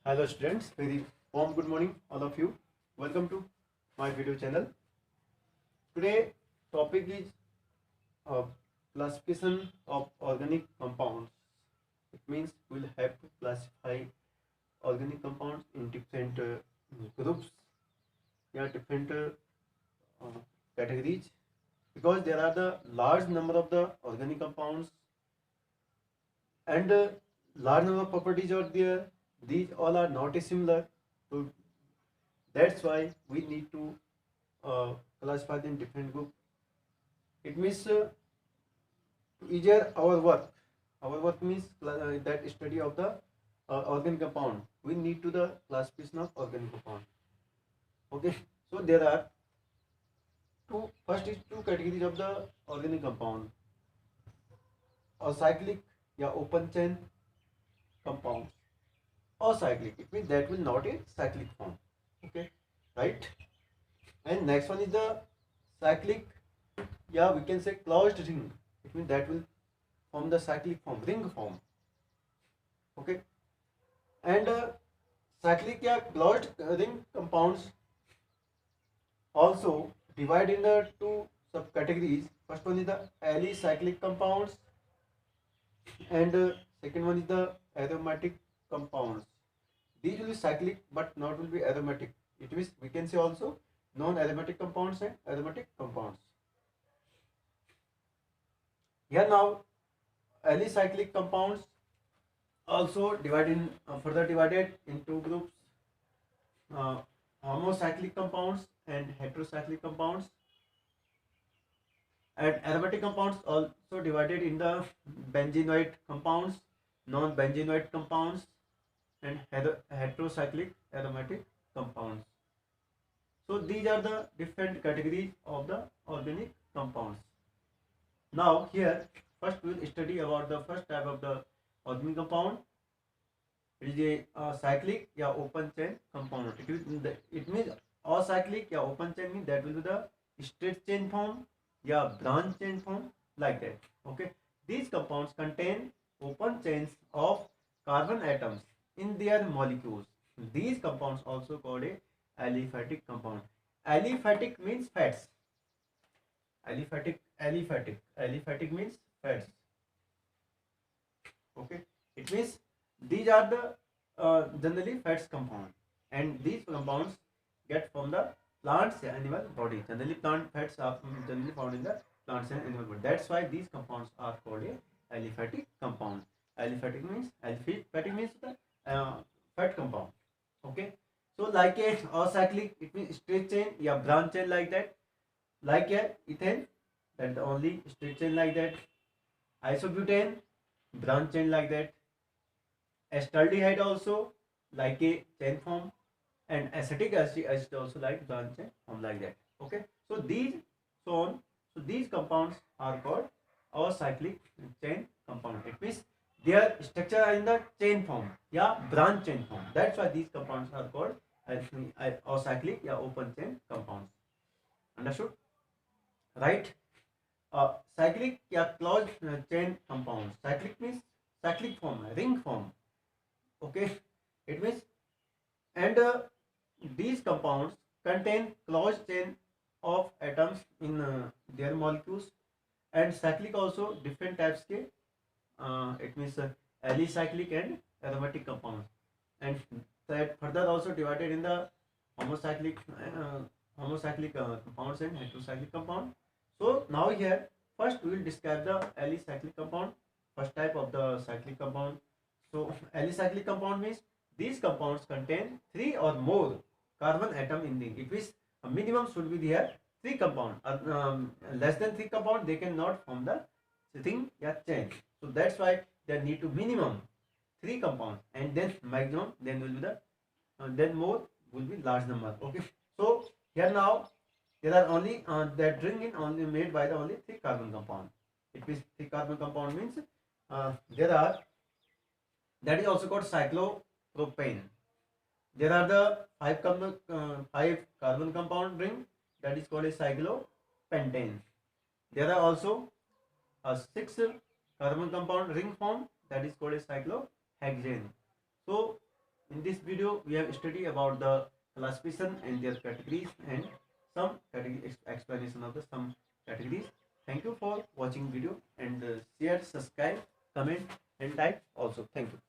Hello students, very warm good morning all of you. Welcome to my video channel. Today topic is uh, classification of organic compounds. It means we'll have to classify organic compounds in different groups, different categories, because there are the large number of the organic compounds and large number of properties are there. These all are not similar, so that's why we need to uh, classify them in different group. It means easier our work. Our work means that study of the organic compound. We need to the classification of organic compound. Okay, so there are two. First is two categories of the organic compound: acyclic, open chain compounds. Acyclic, it means that will not in cyclic form. Okay, right. And next one is the cyclic, we can say closed ring. It means that will form the cyclic form, ring form. Okay, and cyclic closed ring compounds also divide in the two subcategories. First one is the alicyclic compounds, and second one is the aromatic compounds. These will be cyclic but not will be aromatic. It means we can say also non-aromatic compounds and aromatic compounds. Here now alicyclic compounds also further divided in two groups: uh, homocyclic compounds and heterocyclic compounds. And aromatic compounds also divided in the benzenoid compounds, non-benzenoid compounds, and heterocyclic aromatic compounds. So these are the different categories of the organic compounds. Now here first we will study about the first type of the organic compound. It is a cyclic open chain compound. It means acyclic open chain means that will be the straight chain form branch chain form, like that. Okay, these compounds contain open chains of carbon atoms in their molecules. These compounds also called a aliphatic compound. Aliphatic means fats. Aliphatic means fats. Okay, it means these are the generally fats compound, and these compounds get from the plants and animal body. Generally plant fats are generally found in the plants and animal body. That's why these compounds are called a aliphatic compound. Aliphatic means the fat compound. Okay, so like a acyclic, it means straight chain branch chain, like that. Like a ethane, that the only straight chain, like that. Isobutane, branch chain, like that. Acetaldehyde also like a chain form, and acetic acid also like branch chain form, like that. Okay, so these compounds are called acyclic chain compound. It means their structure are in the chain form, branch chain form. That's why these compounds are called acyclic open chain compounds. Understood, right? Cyclic closed chain compounds. Cyclic means cyclic form, ring form. Okay, it means, and these compounds contain closed chain of atoms in their molecules. And cyclic also different types के it means alicyclic and aromatic compounds, and that further also divided in the homocyclic compounds and heterocyclic compound. So now here first we will describe the alicyclic compound, first type of the cyclic compound. So alicyclic compound means these compounds contain three or more carbon atom in them. It means a minimum should be there three compound. Less than three compound they cannot form the thing chain. So that's why there need to minimum three compound, and then maximum then will be the then more will be large number. Okay, so here now there are only that ring in only made by the only three carbon compound. It means three carbon compound means there are, that is also called cyclopropane. There are the five carbon compound ring, that is called a cyclopentane. There are also a six carbon compound ring form, that is called a cyclohexane. So In this video, we have studied about the classification and their categories and some category explanation of the some categories. Thank you for watching video and share, subscribe, comment and type also. Thank you.